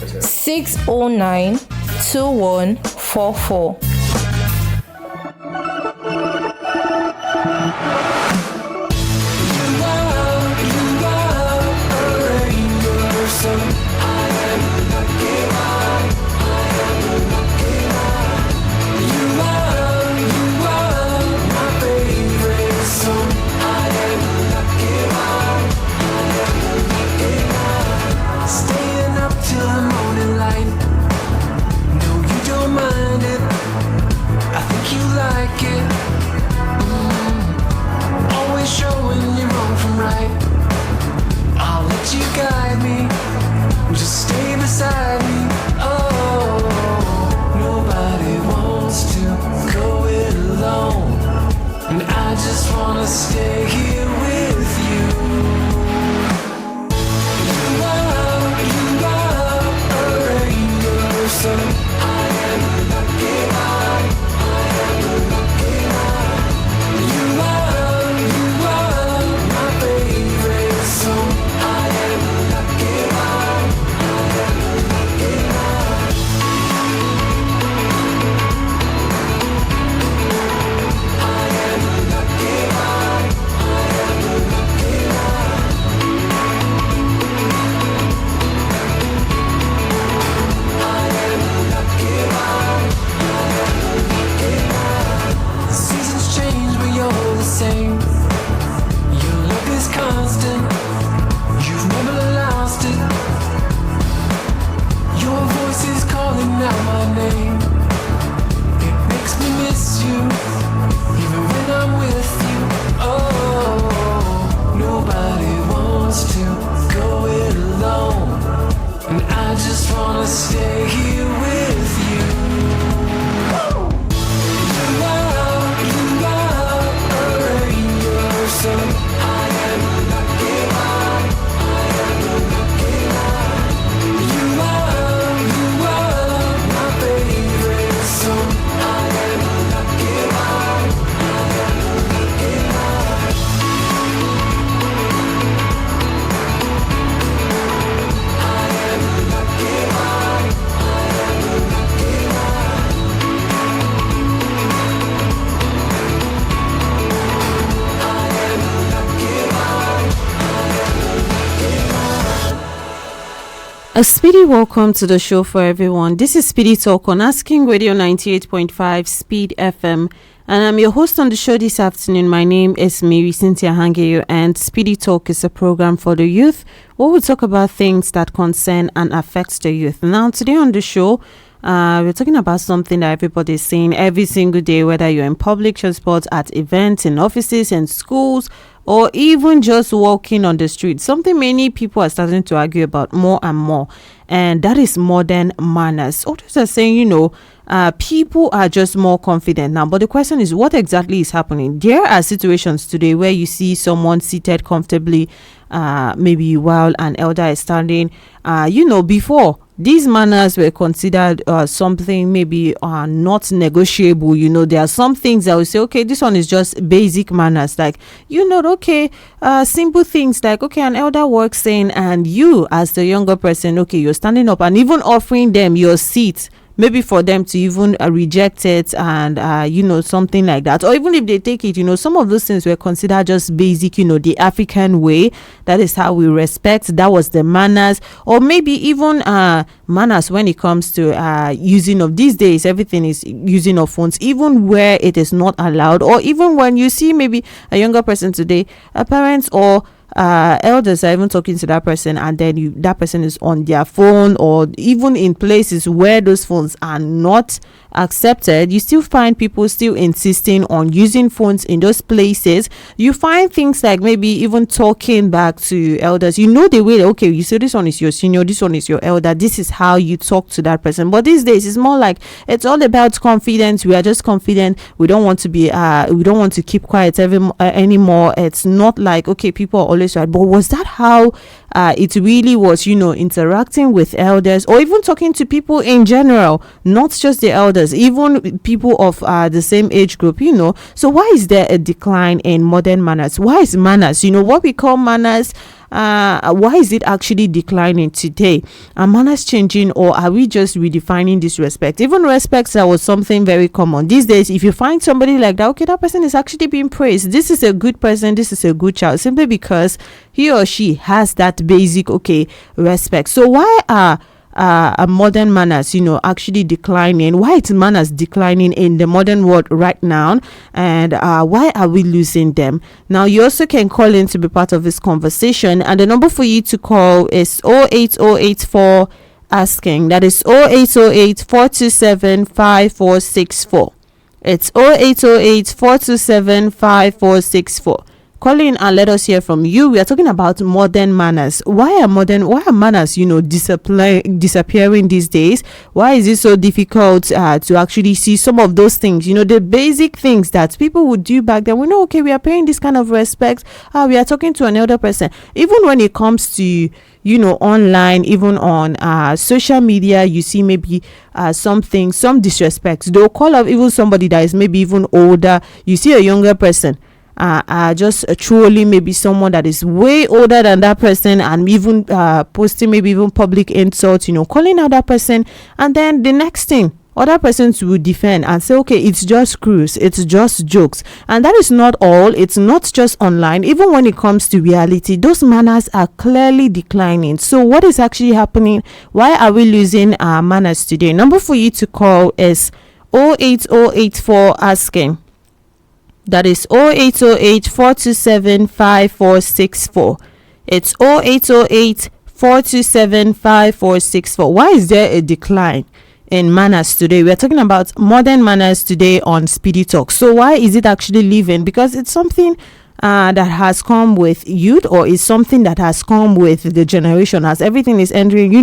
609 2144. Stay here with you. You are a rainbow, so I am a lucky guy. I am a lucky guy. You are my favorite song. I am a lucky guy. I am a lucky guy. I am a lucky guy. Seasons change, but you're the same. Your love is constant. You've never lost it. Your voice is calling out my name. It makes me miss you, even when I'm with you. Oh, nobody wants to go it alone, and I just wanna stay here with you. So I am a lucky guy. I am a lucky guy. You are my favorite song. I am a lucky guy. I am a lucky guy. I am a lucky guy. I am a lucky guy. A speedy welcome to the show for everyone. This is Speedy Talk on Asking Radio 98.5 Speed FM, and I'm your host on the show this afternoon. My name is Marysyntia Hangeior, and Speedy Talk is a program for the youth where we talk about things that concern and affect the youth. Now, today on the show, we're talking about something that everybody is saying every single day, whether you're in public transport, at events, in offices, in schools, or even just walking on the street. Something many people are starting to argue about more and more, and that is modern manners. Others are saying, people are just more confident now. But the question is, what exactly is happening? There are situations today where you see someone seated comfortably, maybe while an elder is standing. Before, these manners were considered something maybe not negotiable. There are some things that will say, okay, this one is just basic manners, like simple things like, okay, an elder walks in and you as the younger person, okay, you're standing up and even offering them your seat, maybe for them to even reject it, and something like that. Or even if they take it, some of those things were considered just basic, the African way. That is how we respect. That was the manners. Or maybe even manners when it comes to using of these days. Everything is using of phones, even where it is not allowed. Or even when you see maybe a younger person today, parents or elders are even talking to that person, and then that person is on their phone, or even in places where those phones are not accepted, you still find people still insisting on using phones in those places. You find things like maybe even talking back to elders, the way, okay, you say this one is your senior, this one is your elder, this is how you talk to that person. But these days it's more like it's all about confidence. We are just confident. We don't want to be we don't want to keep quiet anymore. It's not like, okay, people are always right. But was that how it really was, interacting with elders, or even talking to people in general, not just the elders, even people of the same age group, So why is there a decline in modern manners? Why is manners, what we call manners, why is it actually declining today? Are manners changing, or are we just redefining this respect? Even respect that was something very common these days. If you find somebody like that, okay, that person is actually being praised. This is a good person, this is a good child, simply because he or she has that basic respect. So why are modern manners actually declining? Why is manners declining in the modern world right now, and why are we losing them? Now you also can call in to be part of this conversation, and the number for you to call is 08084 asking. That is 0808 427 5464. It's 0808 427 5464. Call in and let us hear from you. We are talking about modern manners. Why are manners disappearing these days? Why is it so difficult to actually see some of those things, the basic things that people would do back then? We know, okay, we are paying this kind of respect, we are talking to an elder person. Even when it comes to online, even on social media, you see maybe some disrespect. They'll call up even somebody that is maybe even older. You see a younger person just trolling maybe someone that is way older than that person, and even posting maybe even public insults, calling out that person, and then the next thing, other persons will defend and say, okay, it's just cruise, it's just jokes. And that is not all. It's not just online. Even when it comes to reality, those manners are clearly declining. So what is actually happening? Why are we losing our manners today? Number for you to call is 08084 asking. That is 0808 427 5464. It's 0808 427 5464. Why is there a decline in manners today? We are talking about modern manners today on Speedy Talk. So why is it actually leaving? Because it's something that has come with youth, or is something that has come with the generation. As everything is entering,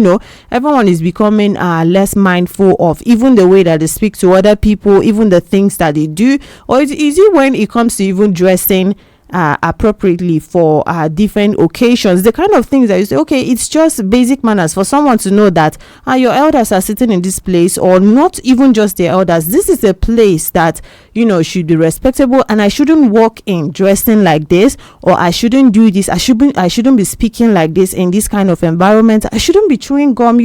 everyone is becoming less mindful of even the way that they speak to other people, even the things that they do. Or it's easy when it comes to even dressing appropriately for different occasions, the kind of things that you say, okay, it's just basic manners for someone to know that your elders are sitting in this place, or not even just their elders. This is a place that should be respectable, and I shouldn't walk in dressing like this, or I shouldn't do this, I shouldn't be speaking like this in this kind of environment, I shouldn't be chewing gum,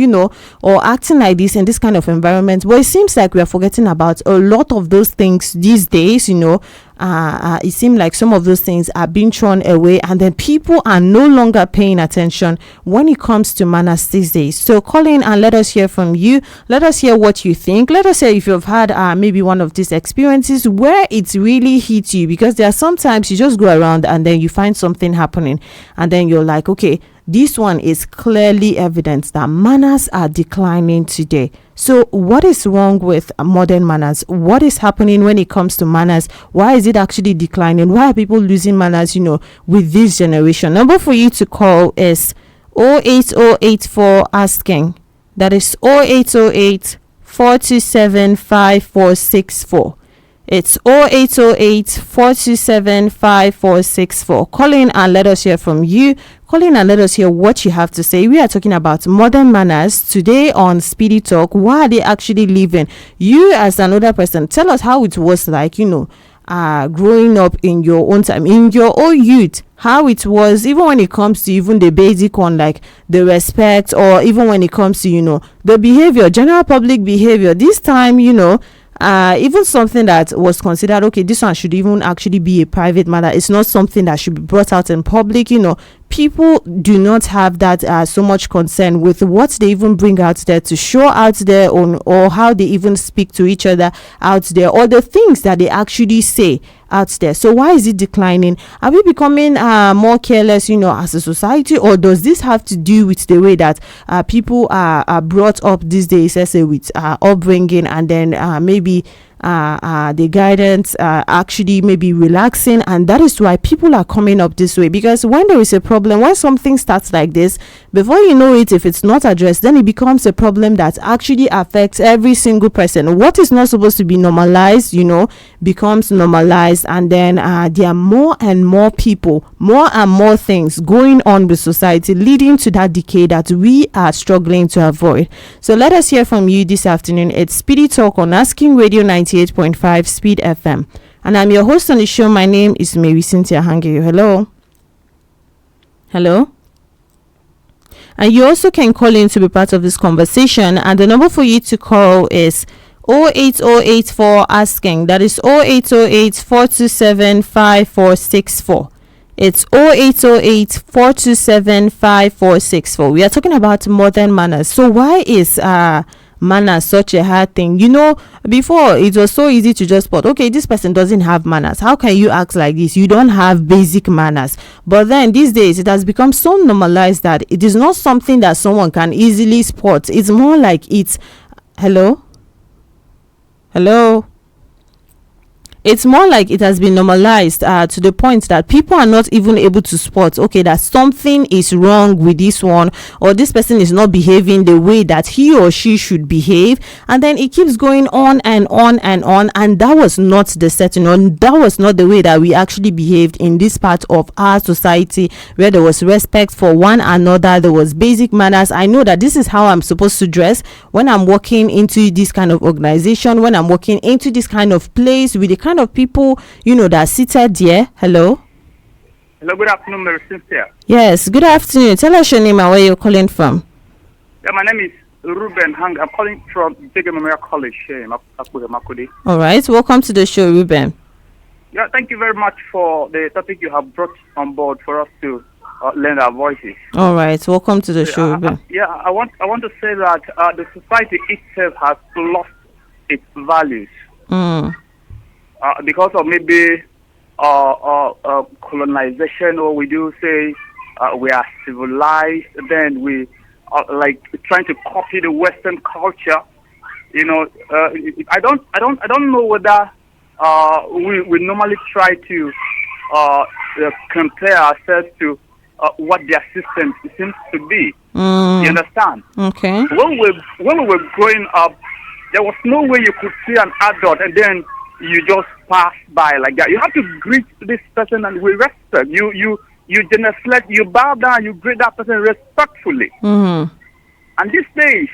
or acting like this in this kind of environment. But it seems like we are forgetting about a lot of those things these days. It seems like some of those things are being thrown away, and then people are no longer paying attention when it comes to manners these days. So call in and let us hear from you. Let us hear what you think. Let us hear if you've had maybe one of these experiences where it really hits you, because there are sometimes you just go around and then you find something happening, and then you're like, okay, this one is clearly evidence that manners are declining today. So what is wrong with modern manners? What is happening when it comes to manners? Why is it actually declining? Why are people losing manners, with this generation? Number for you to call is 08084 asking. That is 0808 427 5464. It's 0808 427 5464. Call in and let us hear from you. Call in and let us hear what you have to say. We are talking about modern manners today on Speedy Talk. Why are they actually living? You as another person, tell us how it was like, growing up in your own time, in your own youth, how it was, even when it comes to even the basic one, like the respect, or even when it comes to, the behavior, general public behavior. This time, even something that was considered, okay, this one should even actually be a private matter. It's not something that should be brought out in public. People do not have that so much concern with what they even bring out there to show out there, or how they even speak to each other out there, or the things that they actually say out there. So why is it declining? Are we becoming more careless, as a society, or does this have to do with the way that people are brought up these days, let's say with upbringing, and then maybe the guidance actually maybe relaxing, and that is why people are coming up this way? Because when there is a problem, when something starts like this, before you know it, if it's not addressed, then it becomes a problem that actually affects every single person. What is not supposed to be normalized, becomes normalized, and then there are more and more people, more and more things going on with society, leading to that decay that we are struggling to avoid. So let us hear from you this afternoon. It's Speedy Talk on Asking Radio 98.5 Speed FM, and I'm your host on the show. My name is Marysyntia Hangeior. Hello. And you also can call in to be part of this conversation. And the number for you to call is 08084 asking. That is 0808 427 5464. It's 0808 427 5464. We are talking about modern manners. So why is manners such a hard thing? You know, before it was so easy to just spot, okay, this person doesn't have manners. How can you act like this? You don't have basic manners. But then these days it has become so normalized that it is not something that someone can easily spot. It's more like it's hello. It's more like it has been normalized to the point that people are not even able to spot, okay, that something is wrong with this one, or this person is not behaving the way that he or she should behave. And then it keeps going on and on and on. And that was not the setting on. That was not the way that we actually behaved in this part of our society, where there was respect for one another. There was basic manners. I know that this is how I'm supposed to dress when I'm walking into this kind of organization, when I'm walking into this kind of place with the kind of people, you know, that are seated there. Hello, good afternoon, Marysyntia. yes, good afternoon. Tell us your name and where you're calling from. Yeah, my name is Ruben Hang. I'm calling from Big Memorial College here in Makudi. All right, welcome to the show, Ruben. Yeah, thank you very much for the topic you have brought on board for us to lend our voices. All right, welcome to the show, Ruben. I want to say that the society itself has lost its values. Because of maybe colonization, or we do say we are civilized, then we are like trying to copy the Western culture. You know, I don't know whether we normally try to compare ourselves to what their system seems to be. You understand? Okay. When we were growing up, there was no way you could see an adult and then you just pass by like that. You have to greet this person and with respect. You genuflect, you bow down, you greet that person respectfully. And these days,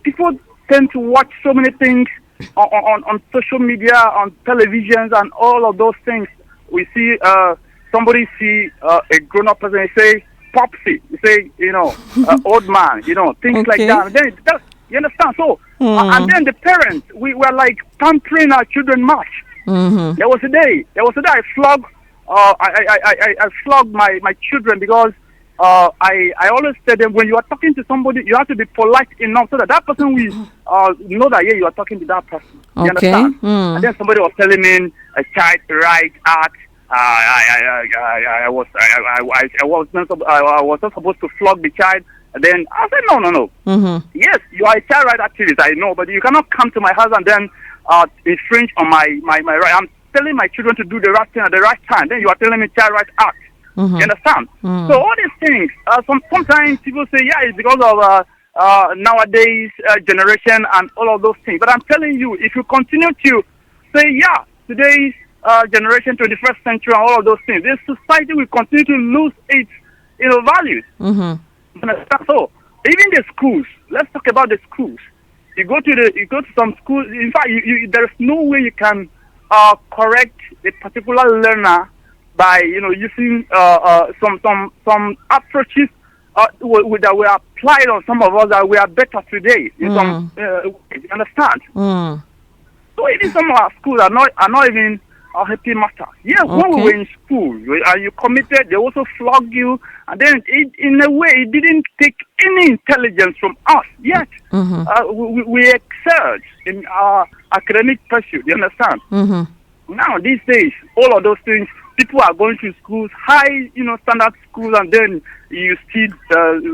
people tend to watch so many things on social media, on televisions, and all of those things. We see somebody see a grown-up person and say, "Popsy," you say, old man, things like that. And then you understand? So, and then the parents, we were like pampering our children much. There was a day I flogged, I flogged my children because I always tell them, when you are talking to somebody, you have to be polite enough so that person will know that you are talking to that person. You understand? And then somebody was telling me a child right act. I was not supposed to flog the child. And then I said, no. Yes, you are a child right activist, I know, but you cannot come to my house and then infringe on my right. I'm telling my children to do the right thing at the right time. Then you are telling me child right act. You understand? So all these things, sometimes people say, yeah, it's because of nowadays generation and all of those things. But I'm telling you, if you continue to say, yeah, today's generation, 21st century, and all of those things, this society will continue to lose its values. So even the schools, let's talk about the schools. You go to some schools. In fact, there is no way you can correct a particular learner by using some approaches that were applied on some of us that we are better today. You understand? So even some of our schools are not even happy matter. Yeah, when we were in school, you committed, they also flogged you, and then in a way it didn't take any intelligence from us. Yet we excelled in our academic pursuit. You understand? Now these days, all of those things, people are going to schools, high standard schools, and then you still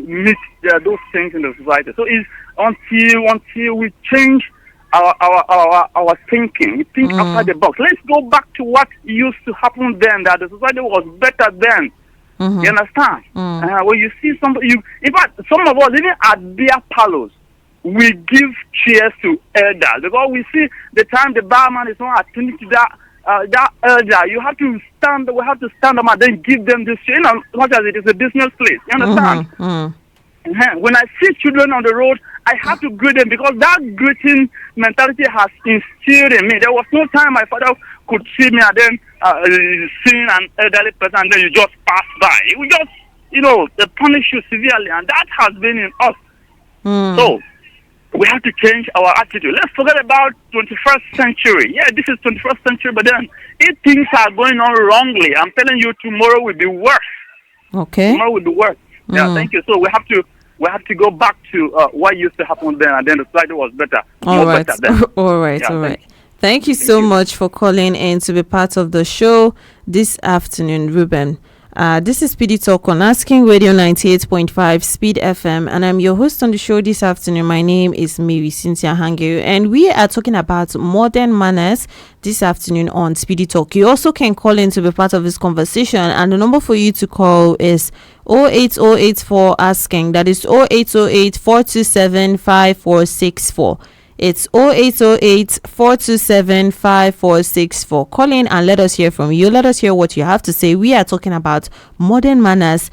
meet those things in the society. So it's until we change our thinking. We think outside the box. Let's go back to what used to happen then, that the society was better then. You understand? When you see somebody, in fact, some of us, even at beer parlors, we give cheers to elders, because we see the time the barman is not attending to that elder, we have to stand up and then give them this cheer, much as it is a business place. You understand? When I see children on the road, I have to greet them, because that greeting mentality has instilled in me. There was no time my father could see me and then see an elderly person and then you just pass by. We just they punish you severely, and that has been in us. So we have to change our attitude. Let's forget about 21st century. Yeah, this is 21st century, but then if things are going on wrongly, I'm telling you, tomorrow will be worse. Okay. Tomorrow will be worse. Yeah, thank you. So we have to go back to what used to happen then, and then the society was better. All right. Better then. All right. Yeah, All right. Thank you so much for calling in to be part of the show this afternoon, Ruben. This is SPEEDy Talk on Asking Radio 98.5 Speed FM, and I'm your host on the show this afternoon. My name is Marysyntia Hangeior, and we are talking about modern manners this afternoon on SPEEDy Talk. You also can call in to be part of this conversation, and the number for you to call is 08084 asking. That is 0808 427 5464. It's 0808 427 5464. Call in and let us hear from you. Let us hear what you have to say. We are talking about modern manners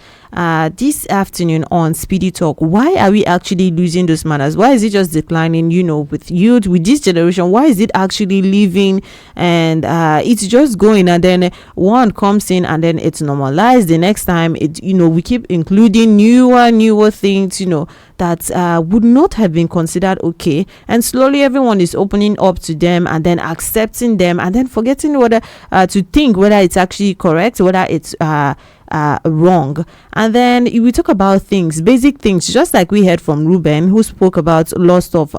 this afternoon on SPEEDy Talk. Why are we actually losing those manners? Why is it just declining, with youth, with this generation? Why is it actually leaving and it's just going, and then one comes in and then it's normalized? The next time we keep including newer things, that would not have been considered okay, and slowly everyone is opening up to them and then accepting them and then forgetting whether to think whether it's actually correct, whether it's wrong. And then we talk about basic things, just like we heard from Ruben, who spoke about loss of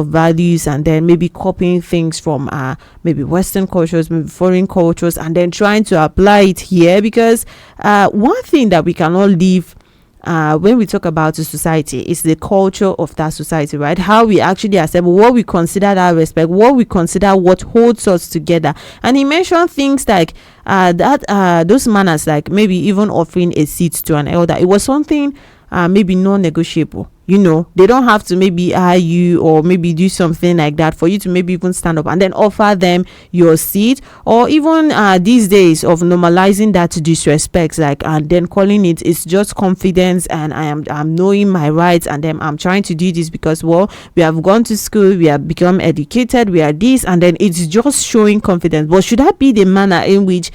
values, and then maybe copying things from maybe Western cultures, maybe foreign cultures, and then trying to apply it here. Because one thing that we cannot leave when we talk about a society is the culture of that society, right? How we actually accept, what we consider that respect, what we consider what holds us together. And he mentioned things like those manners, like maybe even offering a seat to an elder. It was something maybe non-negotiable. They don't have to maybe you or maybe do something like that for you to maybe even stand up and then offer them your seat. Or even these days of normalizing that disrespect, and then calling it's just confidence, and I'm knowing my rights, and then I'm trying to do this because we have gone to school, we have become educated, we are this, and then it's just showing confidence. But should that be the manner in which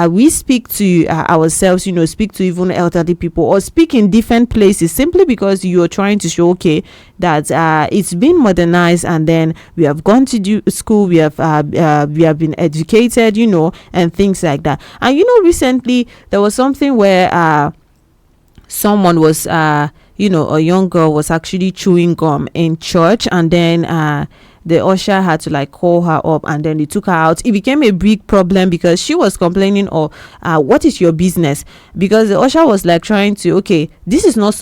we speak to ourselves, speak to even elderly people, or speak in different places simply because you're trying to show that it's been modernized, and then we have gone to school, we have been educated, and things like that. And recently there was something where someone was a young girl was actually chewing gum in church, and then the usher had to call her up, and then they took her out. It became a big problem because she was complaining of what is your business, because the usher was trying to, this is not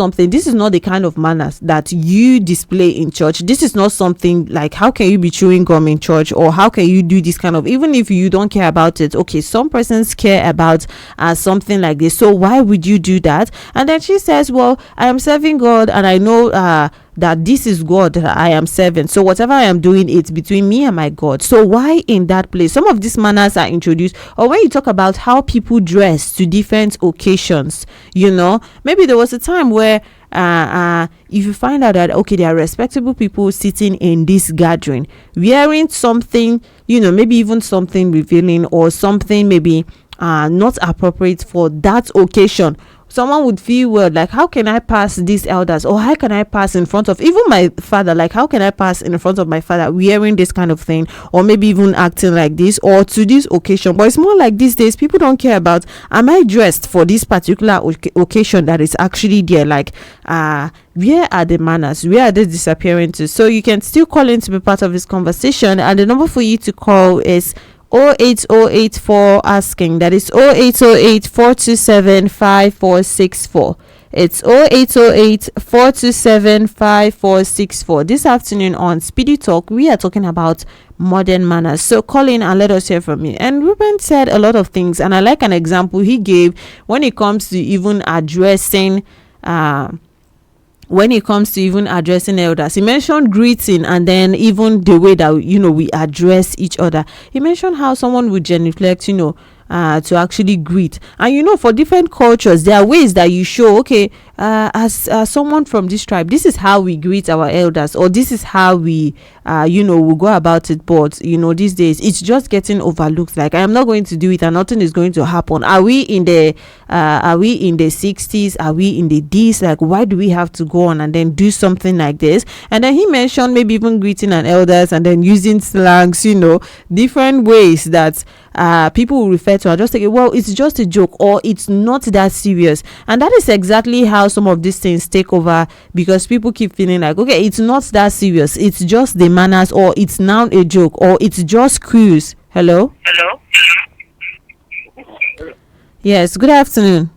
the kind of manners that you display in church. This is not something how can you be chewing gum in church, or how can you do this kind of, even if you don't care about it. Some persons care about something like this, so why would you do that? And then she says, well, I am serving God, and I know that this is God that I am serving, so whatever I am doing, it's between me and my God. So why in that place some of these manners are introduced? Or when you talk about how people dress to different occasions, maybe there was a time where if you find out that there are respectable people sitting in this gathering wearing something, maybe even something revealing, or something maybe not appropriate for that occasion, someone would feel weird, how can I pass these elders, or how can I pass in front of even my father, how can I pass in front of my father wearing this kind of thing, or maybe even acting like this, or to this occasion. But it's more like these days people don't care about, am I dressed for this particular occasion that is actually there? Where are the manners? Where are they disappearing to? So you can still call in to be part of this conversation, and the number for you to call is 08084 asking. That is 0808 427 5464. It's 0808 427 5464. This afternoon on SPEEDy Talk, we are talking about modern manners. So call in and let us hear from you. And Ruben said a lot of things, and I like an example he gave when it comes to even addressing elders. He mentioned greeting, and then even the way that we address each other. He mentioned how someone would genuflect to actually greet. And for different cultures, there are ways that you show, okay, as someone from this tribe, this is how we greet our elders, or this is how we will go about it. But these days it's just getting overlooked. Like, I am not going to do it and nothing is going to happen. Are we in the 60s? Are we in the D's? Like, why do we have to go on and then do something like this? And then he mentioned maybe even greeting an elders and then using slangs, different ways that people will refer to. I just think, well, it's just a joke, or it's not that serious. And that is exactly how some of these things take over, because people keep feeling like, okay, it's not that serious, it's just the manners, or it's now a joke, or it's just cruise. Hello. Yes, good afternoon.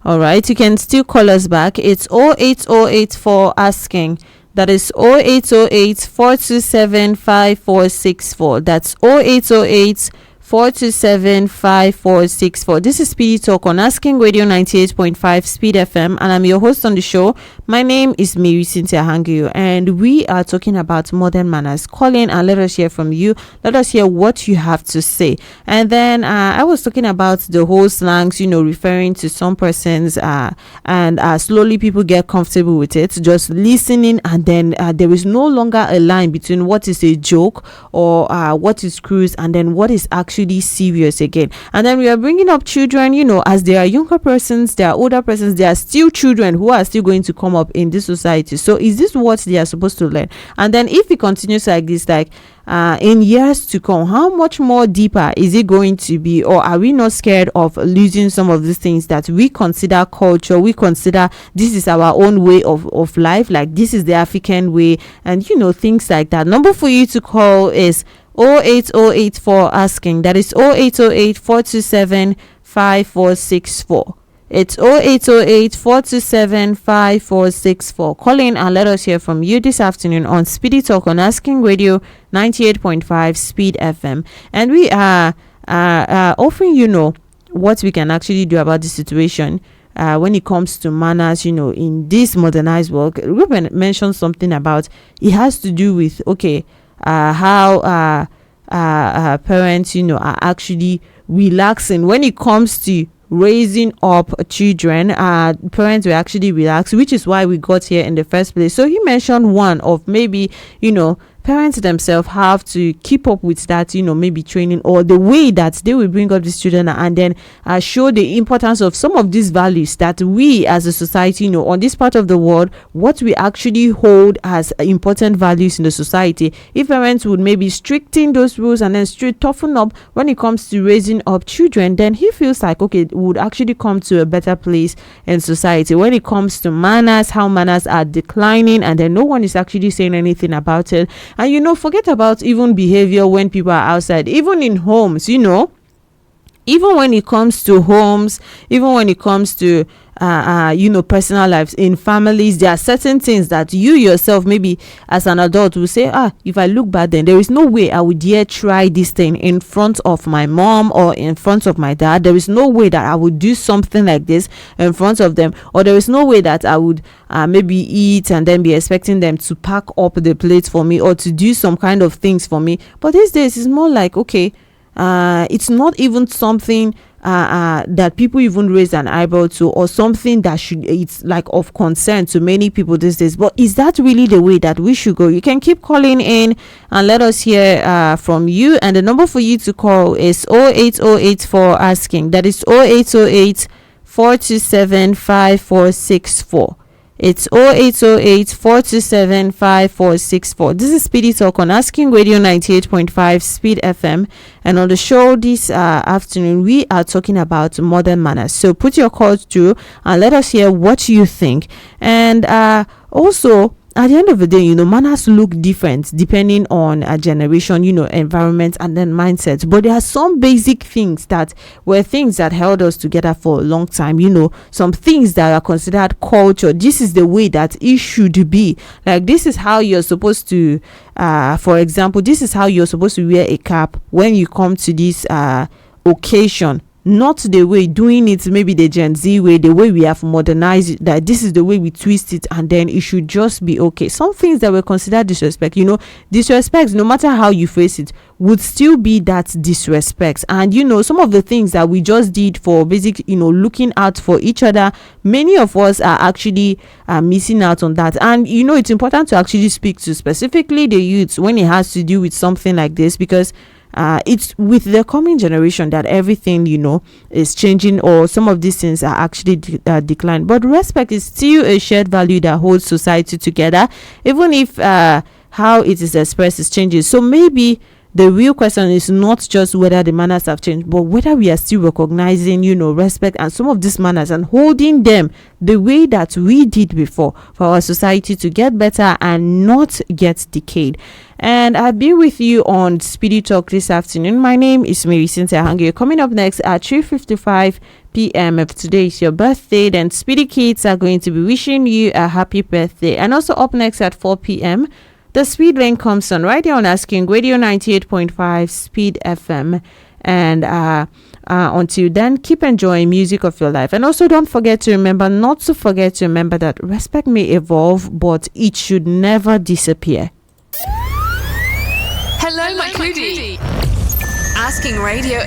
All right, you can still call us back. It's 08084 asking. That is 0808 427 5464. That's 0808 427 5464. This is Speedy Talk on Asking Radio 98.5 Speed FM, and I'm your host on the show. My name is Marysyntia Hangeior, and we are talking about modern manners. Call in and let us hear from you. Let us hear what you have to say. And then I was talking about the whole slangs, referring to some persons, and slowly people get comfortable with it, just listening, and then there is no longer a line between what is a joke or what is cruise, and then what is actually serious again. And then we are bringing up children, as they are younger persons, they are older persons, they are still children who are still going to come up in this society. So is this what they are supposed to learn? And then if it continues like this, like in years to come, how much more deeper is it going to be? Or are we not scared of losing some of these things that we consider culture? We consider this is our own way of life, like this is the African way, and things like that. Number for you to call is 08084 asking. That is 0808 427 5464. It's 0808 427 5464. Call in and let us hear from you this afternoon on Speedy Talk on Asking Radio 98.5 Speed FM. And we are offering what we can actually do about the situation when it comes to manners, in this modernized world. Ruben mentioned something about it has to do with, okay, how parents, are actually relaxing when it comes to raising up children. Parents will actually relax, which is why we got here in the first place. So he mentioned one of maybe, parents themselves have to keep up with that, maybe training, or the way that they will bring up these children, and then show the importance of some of these values that we as a society, on this part of the world, what we actually hold as important values in the society. If parents would maybe stricten those rules and then toughen up when it comes to raising up children, then he feels like, okay, it would actually come to a better place in society. When it comes to manners, how manners are declining, and then no one is actually saying anything about it. And forget about even behavior when people are outside, even in homes, even when it comes to homes, even when it comes to personal lives in families, there are certain things that you yourself, maybe as an adult, will say, if I look back then, there is no way I would dare try this thing in front of my mom or in front of my dad. There is no way that I would do something like this in front of them, or there is no way that I would maybe eat and then be expecting them to pack up the plates for me or to do some kind of things for me. But these days it's more like, okay, it's not even something that people even raise an eyebrow to, or something that it's like of concern to many people these days. But is that really the way that we should go? You can keep calling in and let us hear from you, and the number for you to call is 08084 asking. That is 0808 427 5464. It's 0808 427 5464. This is Speedy Talk on Asking Radio 98.5 Speed FM. And on the show this afternoon, we are talking about modern manners. So put your calls through and let us hear what you think. And also, at the end of the day, manners look different depending on a generation, environment, and then mindset. But there are some basic things that were things that held us together for a long time. Some things that are considered culture. This is the way that it should be. Like, this is how you're supposed to, for example, this is how you're supposed to wear a cap when you come to this occasion. not the way doing it, maybe the Gen Z way, the way we have modernized it, that this is the way we twist it, and then it should just be okay. Some things that were considered disrespect, disrespect, no matter how you face it, would still be that disrespect. And some of the things that we just did for basic, looking out for each other, many of us are actually missing out on that. And it's important to actually speak to specifically the youths when it has to do with something like this, because it's with the coming generation that everything is changing, or some of these things are actually declined. But respect is still a shared value that holds society together, even if how it is expressed is changing. So maybe the real question is not just whether the manners have changed, but whether we are still recognizing, respect and some of these manners and holding them the way that we did before, for our society to get better and not get decayed. And I'll be with you on Speedy Talk this afternoon. My name is Marysyntia Hangeior. Coming up next at 3:55 p.m. If today is your birthday, then Speedy Kids are going to be wishing you a happy birthday. And also up next at 4 p.m., the Speed Lane comes on right here on Asking Radio 98.5 Speed FM. And until then, keep enjoying music of your life. And also don't forget to remember that respect may evolve, but it should never disappear. Hello, my Cootie. Asking Radio